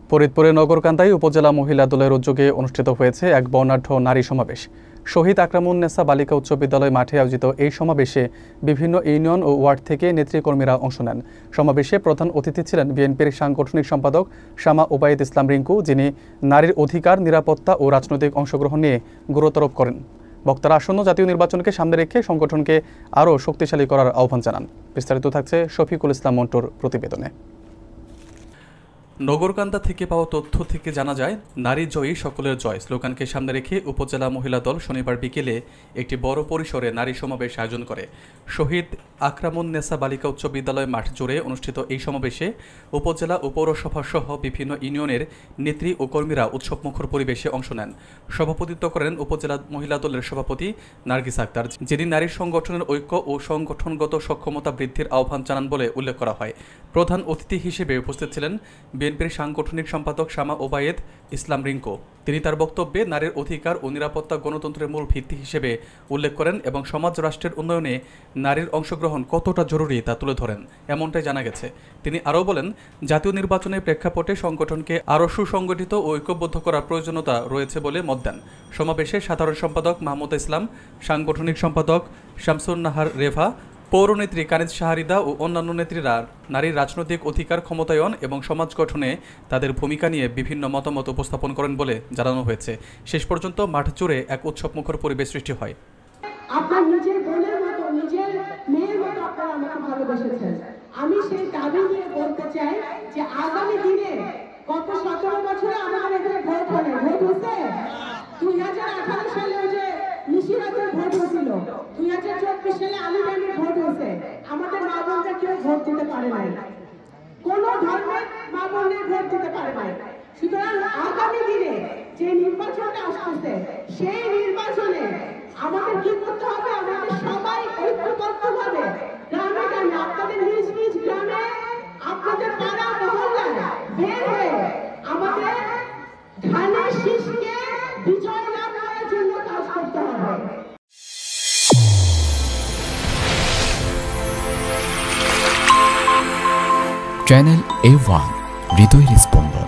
ফরিদপুরের নগরকান্দায় উপজেলা মহিলা দলের উদ্যোগে অনুষ্ঠিত হয়েছে এক বর্ণাঢ্য নারী সমাবেশ। শহীদ আকরামুন্নেসা বালিকা উচ্চ বিদ্যালয় মাঠে আয়োজিত এই সমাবেশে বিভিন্ন ইউনিয়ন ও ওয়ার্ড থেকে নেতৃকর্মীরা অংশ নেন। সমাবেশে প্রধান অতিথি ছিলেন বিএনপির সাংগঠনিক সম্পাদক শামা ওবায়েদ ইসলাম রিঙ্কু, যিনি নারীর অধিকার, নিরাপত্তা ও রাজনৈতিক অংশগ্রহণ নিয়ে গুরুত্বারোপ করেন। বক্তারা আসন্ন জাতীয় নির্বাচনকে সামনে রেখে সংগঠনকে আরও শক্তিশালী করার আহ্বান জানান। বিস্তারিত থাকছে শফিকুল ইসলাম মন্টুর প্রতিবেদনে। নগরকান্দা থেকে পাওয়া তথ্য থেকে জানা যায়, নারী জয়ী সকলের জয় স্লোগানকে সামনে রেখে উপজেলা মহিলা দল শনিবার বিকেলে একটি বড় পরিসরে নারী সমাবেশ আয়োজন করে। শহীদ আকরামুন্নেসা বালিকা উচ্চ বিদ্যালয় মাঠ জুড়ে অনুষ্ঠিত এই সমাবেশে উপজেলা ও পৌরসভা সহ বিভিন্ন ইউনিয়নের নেত্রী ও কর্মীরা উৎসবমুখর পরিবেশে অংশ নেন। সভাপতিত্ব করেন উপজেলা মহিলা দলের সভাপতি নার্গিস আক্তার, যিনি নারী সংগঠনের ঐক্য ও সংগঠনগত সক্ষমতা বৃদ্ধির আহ্বান জানান বলে উল্লেখ করা হয়। প্রধান অতিথি হিসেবে উপস্থিত ছিলেন বিএনপির সাংগঠনিক সম্পাদক শামা ওবায়েদ ইসলাম রিঙ্কু। তিনি তার বক্তব্যে নারীর অধিকার ও নিরাপত্তা গণতন্ত্রের মূল ভিত্তি হিসেবে উল্লেখ করেন এবং সমাজ রাষ্ট্রের উন্নয়নে নারীর অংশগ্রহণ কতটা জরুরি তা তুলে ধরেন, এমনটাই জানা গেছে। তিনি আরও বলেন, জাতীয় নির্বাচনের প্রেক্ষাপটে সংগঠনকে আরও সুসংগঠিত ও ঐক্যবদ্ধ করার প্রয়োজনীয়তা রয়েছে বলে মত দেন। সমাবেশে সাধারণ সম্পাদক মাহমুদ ইসলাম, সাংগঠনিক সম্পাদক শামসুন নাহার রেভা, পৌরনেত্রী কানিজ শাহরিদা ও অন্যান্য নেত্রীরা নারীর রাজনৈতিক অধিকার ক্ষমতায়ন এবং সমাজ গঠনে তাদের ভূমিকা নিয়ে বিভিন্ন মতামত উপস্থাপন করেন বলে জানানো হয়েছে। শেষ পর্যন্ত মাঠ জুড়ে এক উৎসবমুখর পরিবেশ সৃষ্টি হয়। আপনার নিজের বোনের মতো, নিজের মেয়ের মতো আপনারা আমাকে ভালোবেসেছেন। আমি সেই দাবি নিয়ে বলতে চাই যে আগামী দিনে গত 17 বছরে আমাদের এখানে ভোট হলে ভোট হচ্ছে 2018 সালে যে নিশিরাতের ভোট হয়েছিল, 2024 সালে আলিরানের ভোট হয়েছে। আমাদের মা বোনরা কেউ ভোট দিতে পারে নাই, কোন ধর্মের মা বোনের ভোট দিতে পারে নাই। সুতরাং আগামী দিনে যে নির্বাচনটা আসছে, সেই নির্বাচনে আমাদের কি করতে হবে? আমাদের সবাই ঐক্যবদ্ধভাবে গ্রামে গ্রামে, আপনাদের নিজ নিজ গ্রামে, আপনাদের পাড়া মহল্লায় বের হয়ে আমাদের ধানের শীষকে বিজয় লাভ করার জন্য কাজ করতে হবে। চ্যানেল A1 হৃদয়ের স্পন্দন।